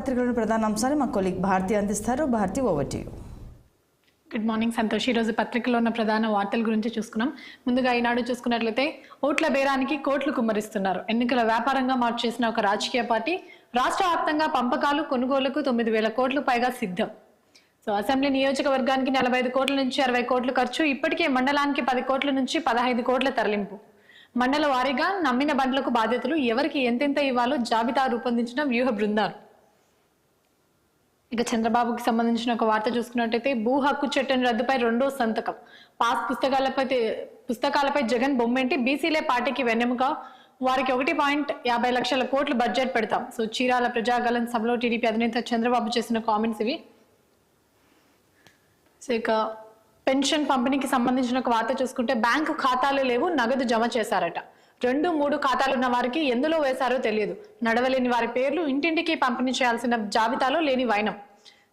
పత్రికలోని ప్రధాన అంశాలు మా కొలీగ్ భారతి అందిస్తారు. Bharati, over to you. Good morning Santosh. ఈరోజు పత్రికలో ఉన్న ప్రధాన వార్తల గురించి చూసుకున్నాం. ముందుగా ఈనాడు చూసుకున్నట్లయితే ఓట్ల బేరానికి కోట్లు కుమ్మరిస్తున్నారు. ఎన్నికల వ్యాపారంగా మార్చేసిన ఒక రాజకీయ పార్టీ రాష్ట్ర వ్యాప్తంగా పంపకాలు కొనుగోలుకు 9,000 కోట్లు పైగా సిద్ధం. సో అసెంబ్లీ నియోజకవర్గానికి 45 కోట్ల నుంచి 60 కోట్లు ఖర్చు. ఇప్పటికే మండలానికి 10 కోట్ల నుంచి 15 కోట్ల తరలింపు. మండల వారీగా నమ్మిన బండ్లకు బాధ్యతలు, ఎవరికి ఎంతెంత ఇవ్వాలో జాబితా రూపొందించిన వ్యూహ బృందాలు. ఇక చంద్రబాబుకి సంబంధించిన ఒక వార్త చూసుకున్నట్టయితే భూ హక్కు చట్టం రద్దుపై రెండో సంతకం. పాస్ పుస్తకాలపై జగన్ బొమ్మేంటి, బీసీలే పార్టీకి వెన్నెముక, వారికి 1.50 లక్షల కోట్లు బడ్జెట్ పెడతాం. సో చీరాల ప్రజాగలం సభలో టీడీపీ అధినేత చంద్రబాబు చేసిన కామెంట్స్ ఇవి. సో ఇక పెన్షన్ పంపిణీకి సంబంధించిన ఒక వార్త చూసుకుంటే బ్యాంకు ఖాతాలు లేవు, నగదు జమ చేశారట. 2-3 ఖాతాలున్న వారికి ఎందులో వేశారో తెలియదు. నడవలేని వారి పేర్లు ఇంటింటికి పంపిణీ చేయాల్సిన జాబితాలో లేని వైనం.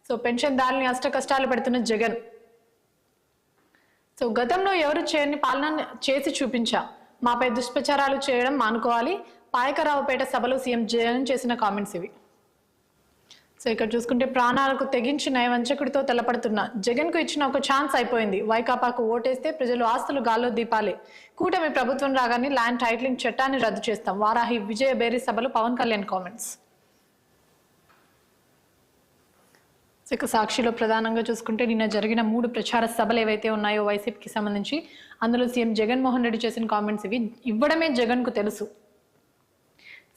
సో పెన్షన్దారుల్ని అష్ట కష్టాలు పెడుతున్న జగన్. సో గతంలో ఎవరు చేయని పాలన చేసి చూపించా, మాపై దుష్ప్రచారాలు చేయడం మానుకోవాలి. పాయకరావుపేట సభలో సీఎం జగన్ చేసిన కామెంట్స్ ఇవి. సో ఇక్కడ చూసుకుంటే ప్రాణాలకు తెగించి నయవంచకుడితో తలపడుతున్న జగన్ కు ఇచ్చిన ఒక ఛాన్స్ అయిపోయింది. వైకాపాకు ఓటేస్తే ప్రజలు ఆస్తులు గాల్లో దీపాలే. కూటమి ప్రభుత్వం రాగానే ల్యాండ్ టైటిలింగ్ చట్టాన్ని రద్దు చేస్తాం. వారాహి విజయ బేరీ సభలో పవన్ కళ్యాణ్ కామెంట్స్. ఇక సాక్షిలో ప్రధానంగా చూసుకుంటే నిన్న జరిగిన 3 ప్రచార సభలు ఏవైతే ఉన్నాయో వైసీపీకి సంబంధించి, అందులో సీఎం జగన్మోహన్ రెడ్డి చేసిన కామెంట్స్ ఇవి. ఇవ్వడమే జగన్ కు తెలుసు.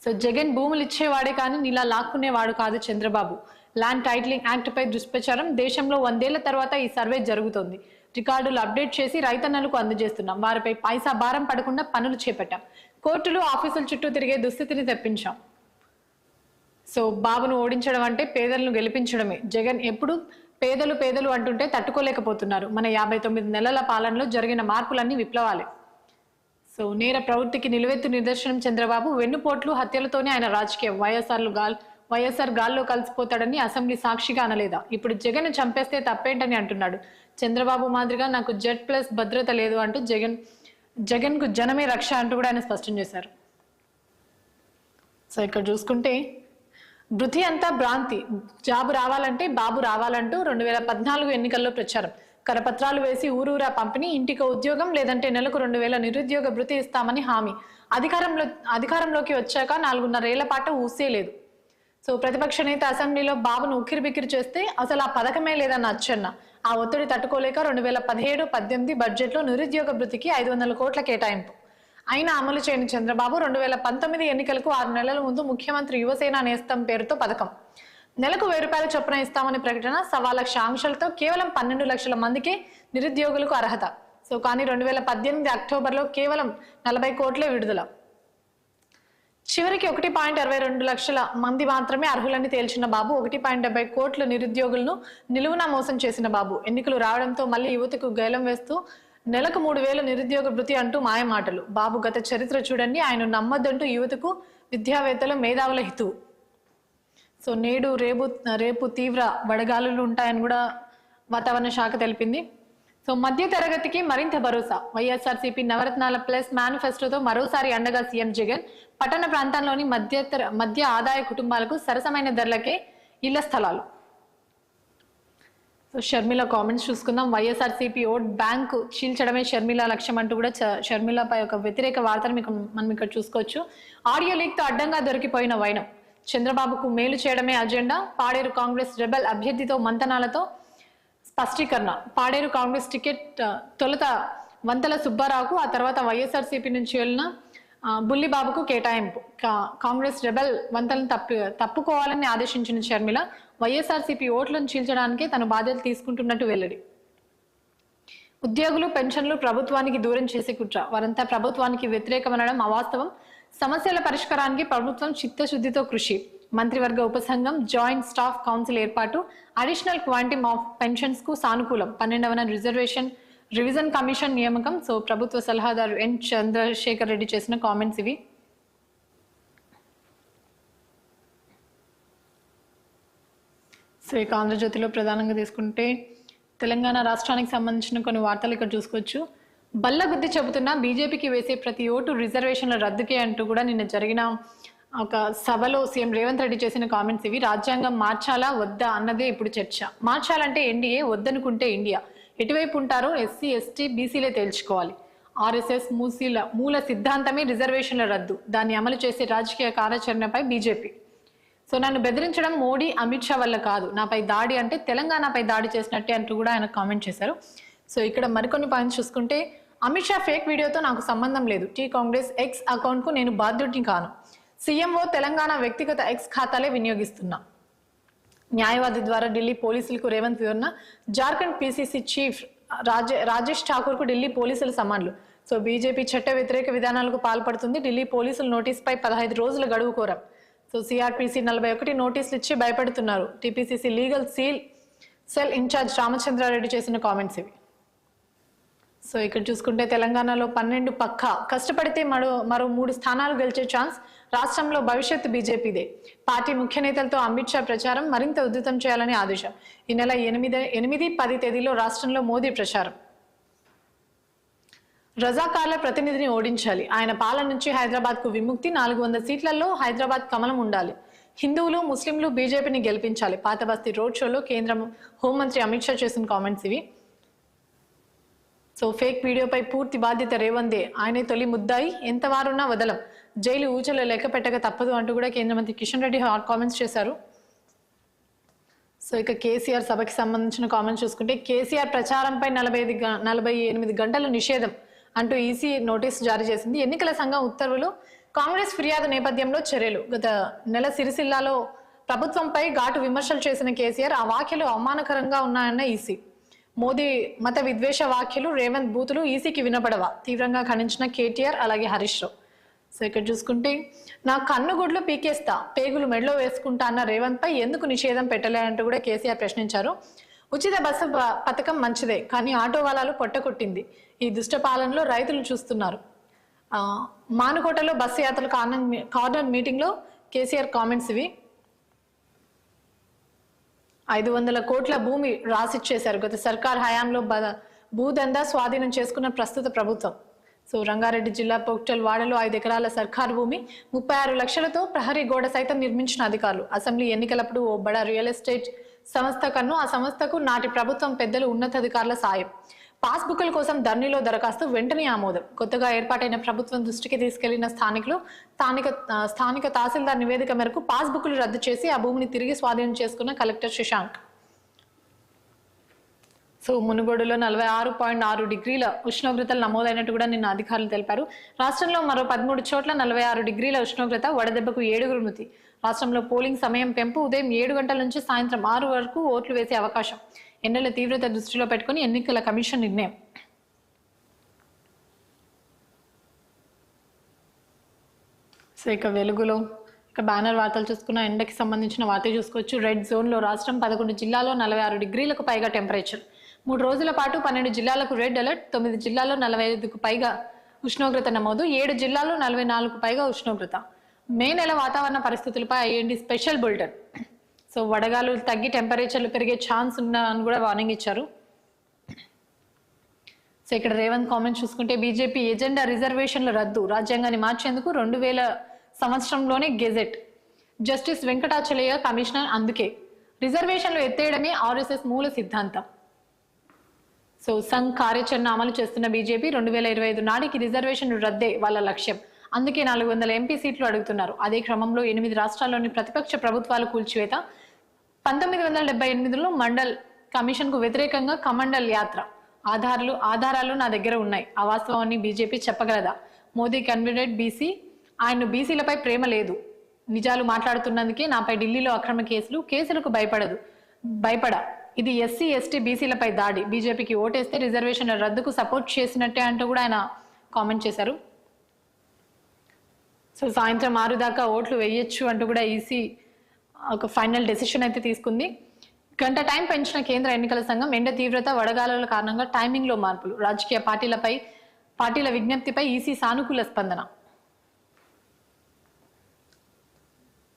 సో జగన్ భూములు ఇచ్చేవాడే కానీ నీలా లాక్కునేవాడు కాదు చంద్రబాబు. ల్యాండ్ టైటిలింగ్ యాక్ట్ పై దుష్ప్రచారం. దేశంలో 100 ఏళ్ల తర్వాత ఈ సర్వే జరుగుతోంది. రికార్డులు అప్డేట్ చేసి రైతన్నలకు అందజేస్తున్నాం. వారిపై పైసా భారం పడకుండా పనులు చేపట్టాం. కోర్టులు ఆఫీసుల చుట్టూ తిరిగే దుస్థితిని తెప్పించాం. సో బాబును ఓడించడం అంటే పేదలను గెలిపించడమే. జగన్ ఎప్పుడు పేదలు పేదలు అంటుంటే తట్టుకోలేకపోతున్నారు. మన 59 నెలల పాలనలో జరిగిన మార్పులన్నీ విప్లవాలే. సో నేర ప్రవృత్తికి నిలువెత్తు నిదర్శనం చంద్రబాబు. వెన్నుపోట్లు, హత్యలతోనే ఆయన రాజకీయం. వైఎస్ఆర్ గాల్లో కలిసిపోతాడని అసెంబ్లీ సాక్షిగా అనలేదా? ఇప్పుడు జగన్ చంపేస్తే తప్పేంటని అంటున్నాడు. చంద్రబాబు మాదిరిగా నాకు Z+ భద్రత లేదు అంటూ జగన్ కు జనమే రక్ష అంటూ కూడా ఆయన స్పష్టం చేశారు. సో ఇక్కడ చూసుకుంటే బృతి అంతా భ్రాంతి, జాబు రావాలంటే బాబు రావాలంటూ 2014 ఎన్నికల్లో ప్రచారం. కరపత్రాలు వేసి ఊరూరా పంపిణీ, ఇంటికి ఉద్యోగం లేదంటే నెలకు 2,000 నిరుద్యోగ భృతి ఇస్తామని హామీ. అధికారంలోకి వచ్చాక 4.5 ఏళ్ల పాటు ఊసేలేదు. సో ప్రతిపక్ష నేత అసెంబ్లీలో బాబును ఉక్కిరిబిక్కిరి చేస్తే అసలు ఆ పథకమే లేదన్న అచ్చెన్న. ఆ ఒత్తిడి తట్టుకోలేక 2017-18 బడ్జెట్లో నిరుద్యోగ భృతికి 500 కోట్ల కేటాయింపు. అయినా అమలు చేయని చంద్రబాబు 2019 ఎన్నికలకు 6 నెలల ముందు ముఖ్యమంత్రి యువసేన నేస్తం పేరుతో పథకం. నెలకు 1000 రూపాయల చొప్పున ఇస్తామని ప్రకటన. 1.25 లక్ష ఆంక్షలతో కేవలం 12 లక్షల మందికి నిరుద్యోగులకు అర్హత. సో కానీ 2018 అక్టోబర్లో కేవలం 40 కోట్లే విడుదల. చివరికి 1.22 లక్షల మంది మాత్రమే అర్హులని తేల్చిన బాబు 1.70 కోట్ల నిరుద్యోగులను నిలువునా మోసం చేసిన బాబు. ఎన్నికలు రావడంతో మళ్ళీ యువతకు గైలం వేస్తూ నెలకు 3,000 నిరుద్యోగ భృతి అంటూ మాయమాటలు. బాబు గత చరిత్ర చూడండి, ఆయన నమ్మద్దంటూ యువతకు విద్యావేత్తలు మేధావుల హితువు. సో నేడు రేపు తీవ్ర వడగాలులు ఉంటాయని కూడా వాతావరణ శాఖ తెలిపింది. సో మధ్య తరగతికి మరింత భరోసా. వైఎస్ఆర్సీపీ నవరత్నాల ప్లస్ మేనిఫెస్టోతో మరోసారి అండగా సీఎం జగన్. పట్టణ ప్రాంతాల్లోని మధ్య ఆదాయ కుటుంబాలకు సరసమైన ధరలకే ఇళ్ల స్థలాలు. సో షర్మిల కామెంట్స్ చూసుకుందాం. వైఎస్ఆర్సీపీ ఓట్ బ్యాంకు చీల్చడమే షర్మిల లక్ష్యం అంటూ కూడా షర్మిలపై ఒక వ్యతిరేక వార్తను మనం ఇక్కడ చూసుకోవచ్చు. ఆడియో లీక్ తో అడ్డంగా దొరికిపోయిన వైనం. చంద్రబాబుకు మేలు చేయడమే అజెండా. పాడేరు కాంగ్రెస్ రెబల్ అభ్యర్థితో మంతనాలతో స్పష్టీకరణ. పాడేరు కాంగ్రెస్ టికెట్ తొలుత వంతల సుబ్బారావుకు, ఆ తర్వాత వైఎస్ఆర్సీపీ నుంచి వెళ్ళిన బుల్లిబాబుకు కేటాయింపు. కాంగ్రెస్ రెబల్ వంతలను తప్పుకోవాలని ఆదేశించిన షర్మిల వైఎస్ఆర్సీపీ ఓట్లను చీల్చడానికే తన బాధ్యతలు తీసుకుంటున్నట్టు వెల్లడి. ఉద్యోగులు, పెన్షన్లు ప్రభుత్వానికి దూరం చేసే కుట్ర. వారంతా ప్రభుత్వానికి వ్యతిరేకమనడం అవాస్తవం. సమస్యల పరిష్కారానికి ప్రభుత్వం చిత్తశుద్ధితో కృషి. మంత్రివర్గ ఉపసంఘం, జాయింట్ స్టాఫ్ కౌన్సిల్ ఏర్పాటు. అడిషనల్ క్వాంటిమ్ ఆఫ్ పెన్షన్స్ కు సానుకూలం. 12వ రివిజన్ కమిషన్ నియామకం. సో ప్రభుత్వ సలహాదారు ఎన్ చంద్రశేఖర్ రెడ్డి చేసిన కామెంట్స్ ఇవి. సో ఇక ఆంధ్రజ్యోతిలో ప్రధానంగా తీసుకుంటే తెలంగాణ రాష్ట్రానికి సంబంధించిన కొన్ని వార్తలు ఇక్కడ చూసుకోవచ్చు. బల్లగుద్ది చెబుతున్నా బీజేపీకి వేసే ప్రతి ఓటు రిజర్వేషన్ల రద్దుకే అంటూ కూడా నిన్న జరిగిన ఒక సభలో సీఎం రేవంత్ రెడ్డి చేసిన కామెంట్స్ ఇవి. రాజ్యాంగం మార్చాలా వద్దా అన్నదే ఇప్పుడు చర్చ. మార్చాలంటే ఎన్డీఏ, వద్దనుకుంటే ఇండియా. ఎటువైపు ఉంటారో ఎస్సీ ఎస్టీ బీసీలే తేల్చుకోవాలి. ఆర్ఎస్ఎస్ మూల సిద్ధాంతమే రిజర్వేషన్ల రద్దు. దాన్ని అమలు చేసే రాజకీయ కార్యాచరణపై బీజేపీ. సో నన్ను బెదిరించడం మోడీ అమిత్ షా వల్ల కాదు, నాపై దాడి అంటే తెలంగాణపై దాడి చేసినట్టే అంటూ కూడా ఆయన కామెంట్ చేశారు. సో ఇక్కడ మరికొన్ని పాయింట్స్ చూసుకుంటే, అమిత్ షా ఫేక్ వీడియోతో నాకు సంబంధం లేదు. టీ కాంగ్రెస్ ఎక్స్ అకౌంట్కు నేను బాధ్యుడిని కాను. సీఎంఓ తెలంగాణ వ్యక్తిగత ఎక్స్ ఖాతాలే వినియోగిస్తున్నా. న్యాయవాది ద్వారా ఢిల్లీ పోలీసులకు రేవంత్ వివరణ. జార్ఖండ్ పీసీసీ చీఫ్ రాజేష్ ఠాకూర్కు ఢిల్లీ పోలీసుల సమన్లు. సో బీజేపీ చట్ట వ్యతిరేక విధానాలకు పాల్పడుతుంది. ఢిల్లీ పోలీసుల నోటీసుపై 15 రోజుల గడువు కోరం. సో సిఆర్పిసి 41 నోటీసులు ఇచ్చి భయపెడుతున్నారు. TPCC legal cell in charge Ramachandra Reddy చేసిన కామెంట్స్ ఇవి. సో ఇక్కడ చూసుకుంటే తెలంగాణలో 12 పక్కా, కష్టపడితే మరో 3 స్థానాలు గెలిచే ఛాన్స్. రాష్ట్రంలో భవిష్యత్తు బీజేపీదే. పార్టీ ముఖ్య నేతలతో అమిత్ షా ప్రచారం మరింత ఉధృతం చేయాలని ఆదేశం. ఈ నెల 8, 10 తేదీలో రాష్ట్రంలో మోదీ ప్రచారం. రజాకార్ల ప్రతినిధిని ఓడించాలి. ఆయన పాలన నుంచి హైదరాబాద్ కు విముక్తి. 400 సీట్లలో హైదరాబాద్ కమలం ఉండాలి. హిందువులు ముస్లింలు బీజేపీని గెలిపించాలి. పాత బస్తీ రోడ్ షోలో కేంద్ర హోంమంత్రి అమిత్ షా చేసిన కామెంట్స్ ఇవి. సో ఫేక్ వీడియోపై పూర్తి బాధ్యత రేవంత్దే. ఆయనే తొలి ముద్దాయి, ఎంతవారున్నా వదలం. జైలు ఊచలో లెక్క పెట్టక తప్పదు అంటూ కూడా కేంద్ర మంత్రి కిషన్ రెడ్డి హాట్ కామెంట్స్ చేశారు. సో ఇక కేసీఆర్ సభకి సంబంధించిన కామెంట్స్ చూసుకుంటే, కేసీఆర్ ప్రచారంపై 48 గంటల నిషేధం అంటూ ఈసీ నోటీసు జారీ చేసింది. ఎన్నికల సంఘం ఉత్తర్వులు. కాంగ్రెస్ ఫిర్యాదు నేపథ్యంలో చర్యలు. గత నెల సిరిసిల్లాలో ప్రభుత్వంపై ఘాటు విమర్శలు చేసిన కేసీఆర్ ఆ వ్యాఖ్యలు అవమానకరంగా ఉన్నాయన్న ఈసీ. మోదీ మత విద్వేష వ్యాఖ్యలు, రేవంత్ బూతులు ఈసీకి వినపడవా? తీవ్రంగా ఖండించిన కేటీఆర్, అలాగే హరీష్ రావు. సో ఇక్కడ చూసుకుంటే, నా కన్నుగుడ్లు పీకేస్తా, పేగులు మెడలో వేసుకుంటా అన్న రేవంత్ పై ఎందుకు నిషేధం పెట్టలే అంటూ కూడా కేసీఆర్ ప్రశ్నించారు. ఉచిత బస్సు పథకం మంచిదే, కానీ ఆటో వాలాలు పొట్టకొట్టింది. ఈ దుష్ట పాలనలో రైతులు చూస్తున్నారు. మానుకోటలో బస్సు యాత్రల కార్నర్ మీటింగ్ లో కేసీఆర్ కామెంట్స్ ఇవి. 500 కోట్ల భూమి రాసిచ్చేశారు. గత సర్కార్ హయాంలో భూదందా స్వాధీనం చేసుకున్న ప్రస్తుత ప్రభుత్వం. సో రంగారెడ్డి జిల్లా పోక్టల్ వాడలో 5 ఎకరాల సర్కారు భూమి 36 లక్షలతో ప్రహరీ గోడ సైతం నిర్మించిన అధికారులు. అసెంబ్లీ ఎన్నికలప్పుడు ఓ బడా రియల్ ఎస్టేట్ సంస్థ కన్ను. ఆ సంస్థకు నాటి ప్రభుత్వం పెద్దలు, ఉన్నతాధికారుల సాయం. పాస్బుక్ల కోసం ధరణిలో దరఖాస్తు, వెంటనే ఆమోదం. కొత్తగా ఏర్పాటైన ప్రభుత్వం దృష్టికి తీసుకెళ్లిన స్థానిక తహసీల్దార్ నివేదిక మేరకు పాస్బుక్లు రద్దు చేసి ఆ భూమిని తిరిగి స్వాధీనం చేసుకున్న కలెక్టర్ శశాంక్. సో మునుగోడులో 46.6 డిగ్రీల ఉష్ణోగ్రతలు నమోదైనట్టు కూడా నిన్న అధికారులు తెలిపారు. రాష్ట్రంలో మరో 13 చోట్ల 46 డిగ్రీల ఉష్ణోగ్రత. వడదెబ్బకు 7 మృతి. రాష్ట్రంలో పోలింగ్ సమయం పెంపు. ఉదయం 7 గంటల నుంచి సాయంత్రం 6 వరకు ఓట్లు వేసే అవకాశం. ఎండల తీవ్రత దృష్టిలో పెట్టుకుని ఎన్నికల కమిషన్ నిర్ణయం. సో ఇక వెలుగులో బ్యానర్ వార్తలు చూసుకున్న ఎండకి సంబంధించిన వార్త చూసుకోవచ్చు. రెడ్ జోన్లో రాష్ట్రం 11 జిల్లాల్లో 46 డిగ్రీలకు పైగా టెంపరేచర్. 3 రోజుల పాటు 12 జిల్లాలకు రెడ్ అలర్ట్. 9 జిల్లాల్లో 45కు పైగా ఉష్ణోగ్రత నమోదు. 7 జిల్లాల్లో 44కు పైగా ఉష్ణోగ్రత. మే నెల వాతావరణ పరిస్థితులపై ఐఎన్డీ స్పెషల్ బులెటిన్. సో వడగాలు తగ్గి టెంపరేచర్లు పెరిగే ఛాన్స్ ఉందని కూడా వార్నింగ్ ఇచ్చారు. సో ఇక్కడ రేవంత్ కామెంట్ చూసుకుంటే, బీజేపీ ఎజెండా రిజర్వేషన్ల రద్దు. రాజ్యాంగాన్ని మార్చేందుకు 2000 సంవత్సరంలోనే గెజెట్. Justice Venkatachaliah commissioner. అందుకే రిజర్వేషన్లు ఎత్తేయడమే ఆర్ఎస్ఎస్ మూల సిద్ధాంతం. సో సంఘ్ కార్యాచరణ అమలు చేస్తున్న బీజేపీ 2025 నాటికి రిజర్వేషన్లు రద్దే వాళ్ళ లక్ష్యం. అందుకే 400 ఎంపీ సీట్లు అడుగుతున్నారు. అదే క్రమంలో 8 రాష్ట్రాల్లోని ప్రతిపక్ష ప్రభుత్వాలు కూల్చివేత. 1978లో మండల్ కమిషన్ కు వ్యతిరేకంగా కమండల్ యాత్ర. ఆధారాలు నా దగ్గర ఉన్నాయి. ఆ వాస్తవాన్ని బీజేపీ చెప్పగలదా? Modi convener BC. ఆయన బీసీలపై ప్రేమ లేదు. నిజాలు మాట్లాడుతున్నందుకే నాపై ఢిల్లీలో అక్రమ కేసులకు భయపడ. ఇది ఎస్సీ ఎస్టీ బీసీలపై దాడి. బీజేపీకి ఓటేస్తే రిజర్వేషన్ల రద్దుకు సపోర్ట్ చేసినట్టే అంటూ కూడా ఆయన కామెంట్ చేశారు. సో సాయంత్రం 6 దాకా ఓట్లు వేయొచ్చు అంటూ కూడా ఈసీ ఒక ఫైనల్ డెసిషన్ అయితే తీసుకుంది. గంట టైం పెంచిన కేంద్ర ఎన్నికల సంఘం. ఎండ తీవ్రత, వడగాలుల కారణంగా టైమింగ్ లో మార్పులు. రాజకీయ పార్టీల విజ్ఞప్తిపై ఈసీ సానుకూల స్పందన.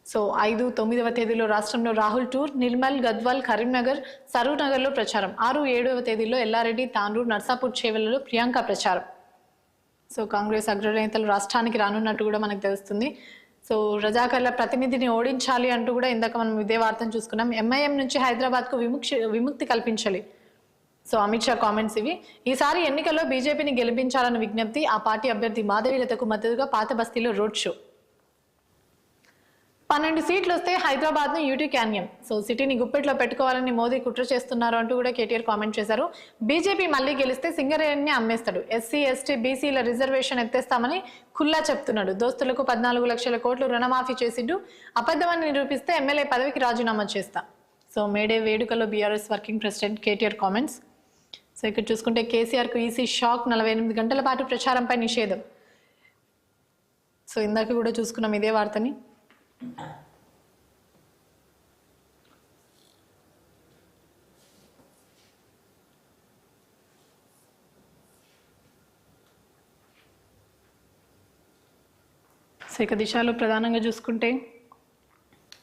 సో 5, 9వ తేదీలో రాష్ట్రంలో రాహుల్ టూర్. నిర్మల్, గద్వాల్, కరీంనగర్, సరూర్ లో ప్రచారం. 6, 7వ తేదీలో ఎల్లారెడ్డి, తాండూరు, నర్సాపూర్ చేవెళ్లలో ప్రియాంక ప్రచారం. సో కాంగ్రెస్ అగ్రనేతలు రాష్ట్రానికి రానున్నట్టు కూడా మనకు తెలుస్తుంది. సో రజాకర్ల ప్రతినిధిని ఓడించాలి అంటూ కూడా ఇందాక మనం ఇదే వార్తను చూసుకున్నాం. ఎంఐఎం నుంచి హైదరాబాద్కు విముక్తి కల్పించాలి. సో అమిత్ షా కామెంట్స్ ఇవి. ఈసారి ఎన్నికల్లో బీజేపీని గెలిపించాలన్న విజ్ఞప్తి. ఆ పార్టీ అభ్యర్థి మాధవీలతకు మద్దతుగా పాత బస్తీలో రోడ్ షో. 12 సీట్లు వస్తే హైదరాబాద్ను యూటీ క్యాన్యం. సో సిటీని గుప్పెట్లో పెట్టుకోవాలని మోదీ కుట్ర చేస్తున్నారు అంటూ కూడా కేటీఆర్ కామెంట్ చేశారు. బీజేపీ మళ్ళీ గెలిస్తే సింగరేణిని అమ్మేస్తాడు. ఎస్సీ ఎస్టీ బీసీల రిజర్వేషన్ ఎత్తేస్తామని ఖుల్లా చెప్తున్నాడు. దోస్తులకు 14 లక్షల కోట్లు రుణమాఫీ చేసిండు. అబద్ధమని నిరూపిస్తే ఎమ్మెల్యే పదవికి రాజీనామా చేస్తా. సో మేడే వేడుకలో BRS working president KTR comments. So ఇక్కడ చూసుకుంటే కేసీఆర్కు ఈసీ షాక్. 48 గంటల పాటు ప్రచారంపై నిషేధం. సో ఇందాక కూడా చూసుకున్నాం ఇదే వార్తని. సో ఇక దిశలో ప్రధానంగా చూసుకుంటే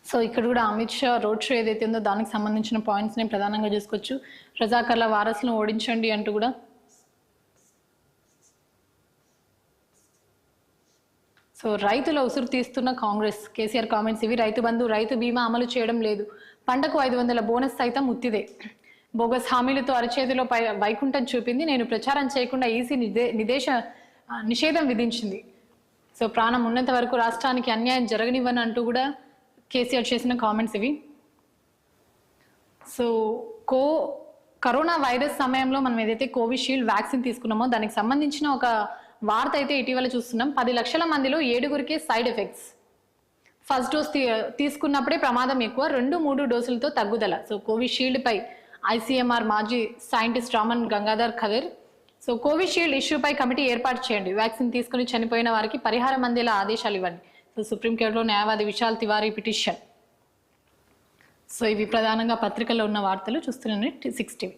సో ఇక్కడ కూడా అమిత్ షా రోడ్ షో ఏదైతే ఉందో దానికి సంబంధించిన పాయింట్స్ని ప్రధానంగా చూసుకోవచ్చు. రజాకర్ల వారసులను ఓడించండి అంటూ కూడా. సో రైతుల ఉసురు తీస్తున్న కాంగ్రెస్. కేసీఆర్ కామెంట్స్ ఇవి. రైతు బంధు రైతు బీమా అమలు చేయడం లేదు. పంటకు 500 బోనస్ సైతం ఉత్తిదే. బోగస్ హామీలతో అరచేతిలో వైకుంఠం చూపింది. నేను ప్రచారం చేయకుండా ఈసీ నిషేధం విధించింది. సో ప్రాణం ఉన్నంత వరకు రాష్ట్రానికి అన్యాయం జరగనివ్వని అంటూ కూడా కేసీఆర్ చేసిన కామెంట్స్ ఇవి. సో కరోనా వైరస్ సమయంలో మనం ఏదైతే కోవిషీల్డ్ వ్యాక్సిన్ తీసుకున్నామో దానికి సంబంధించిన ఒక వార్త అయితే ఇటీవల చూస్తున్నాం. 10 లక్షల మందిలో 7గురికే సైడ్ ఎఫెక్ట్స్. ఫస్ట్ డోస్ తీసుకున్నప్పుడే ప్రమాదం ఎక్కువ, 2-3 డోసులతో తగ్గుదల. సో కోవిషీల్డ్ పై ఐసీఎంఆర్ మాజీ scientist Raman Gangadhar Khadar. So Covishield ఇష్యూపై కమిటీ ఏర్పాటు చేయండి. వ్యాక్సిన్ తీసుకుని చనిపోయిన వారికి పరిహారం అందేలా ఆదేశాలు ఇవ్వండి. సో సుప్రీంకోర్టులో న్యాయవాది విశాల్ తివారీ పిటిషన్. సో ఇవి ప్రధానంగా పత్రికల్లో ఉన్న వార్తలు. చూస్తున్నాను 6 టీవీ.